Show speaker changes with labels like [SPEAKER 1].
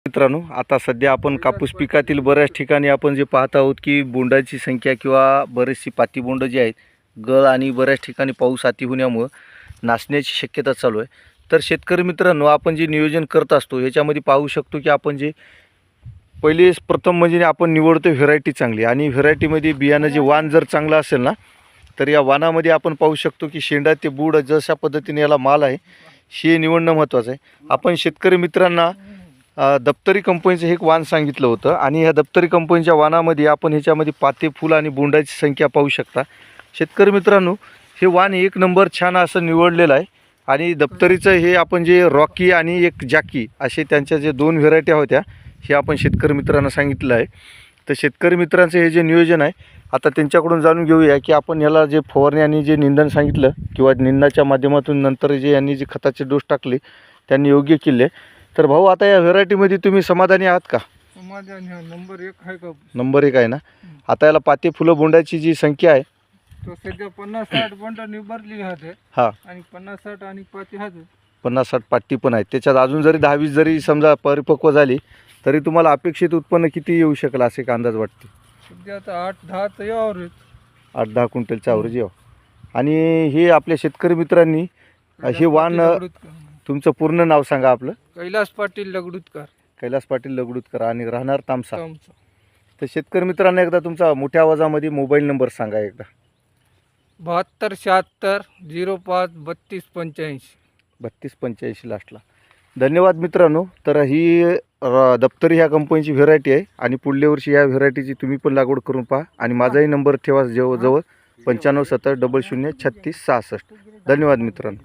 [SPEAKER 1] मित्रांनो, आता सध्या आपण कापूस पिकातील बऱ्याच ठिकाणी आपण जे पाहत आहोत की बोंडाची संख्या किंवा बरीचशी पाती बोंड जी आहेत गळ आणि बऱ्याच ठिकाणी पाऊस अति होण्यामुळे नासण्याची शक्यता चालू आहे. तर शेतकरी मित्रांनो, आपण जे नियोजन करत असतो याच्यामध्ये पाहू शकतो की आपण जे पहिले प्रथम म्हणजे आपण निवडतो व्हेरायटी चांगली, आणि व्हेरायटीमध्ये बियाणं जे वाण जर चांगलं असेल ना, तर या वाणामध्ये आपण पाहू शकतो की शेंडा ते बूड जशा पद्धतीने याला माल आहे हे निवडणं महत्त्वाचं आहे. आपण शेतकरी मित्रांना दप्तरी कंपनीचं हे एक वाण सांगितलं होतं, आणि ह्या दप्तरी कंपनीच्या वाणामध्ये आपण ह्याच्यामध्ये पाते फुल आणि बोंडाची संख्या पाहू शकता. शेतकरी मित्रांनो, हे वाण एक नंबर छान असं निवडलेलं आहे. आणि दप्तरीचं हे आपण जे रॉकी आणि एक जॅकी असे त्यांच्या जे दोन व्हेरायटी होत्या हे आपण शेतकरी मित्रांना सांगितलं आहे. तर शेतकरी मित्रांचं हे जे नियोजन आहे आता त्यांच्याकडून जाणून घेऊया की आपण याला जे फवारणी आणि जे निंदन सांगितलं किंवा निंदाच्या माध्यमातून नंतर जे यांनी जे खताचे डोस टाकले त्यांनी योग्य केले. तर भाऊ, आता या व्हेरायटीमध्ये तुम्ही समाधानी आहात का?
[SPEAKER 2] समाधानी आहे. नंबर 1 आहे का?
[SPEAKER 1] नंबर 1 आहे ना. आता याला पाते फुलं बोंडाची जी संख्या आहे
[SPEAKER 2] तो सध्या 50-60 बंड निभरली आहे.
[SPEAKER 1] हां,
[SPEAKER 2] आणि 50-60 आणि पाती आहे.
[SPEAKER 1] 50-60 पाटी पण आहेत. त्याच्यात अजून जरी 10-20 जरी समजा परिपक्व झाली तरी तुम्हाला अपेक्षित उत्पन्न किती येऊ शकेल असे एक अंदाज वाटते?
[SPEAKER 2] सध्या आता 8-10 तर यावर आहेत.
[SPEAKER 1] 8-10 क्विंटलच्या ॲव्हरेज येऊ. आणि हे आपल्या शेतकरी मित्रांनी हे वाण, तुमचं पूर्ण नाव सांगा आपलं?
[SPEAKER 2] कैलास पाटील लगडूतकर.
[SPEAKER 1] कैलास पाटील लगडूतकर आणि राहणार तामसा.
[SPEAKER 2] तामसा.
[SPEAKER 1] तर शेतकरी मित्रांनो, एकदा तुमचा मोठ्या आवाजामध्ये मोबाईल नंबर सांगा एकदा.
[SPEAKER 2] 7276 05 3285.
[SPEAKER 1] 3285 लास्टला. धन्यवाद मित्रांनो. तर ही दप्तरी ह्या कंपनीची व्हेरायटी आहे, आणि पुढल्या वर्षी या व्हेरायटीची तुम्ही पण लागवड करून पहा. आणि माझाही नंबर ठेवा जवळजवळ 9570 00 36 66. धन्यवाद मित्रांनो.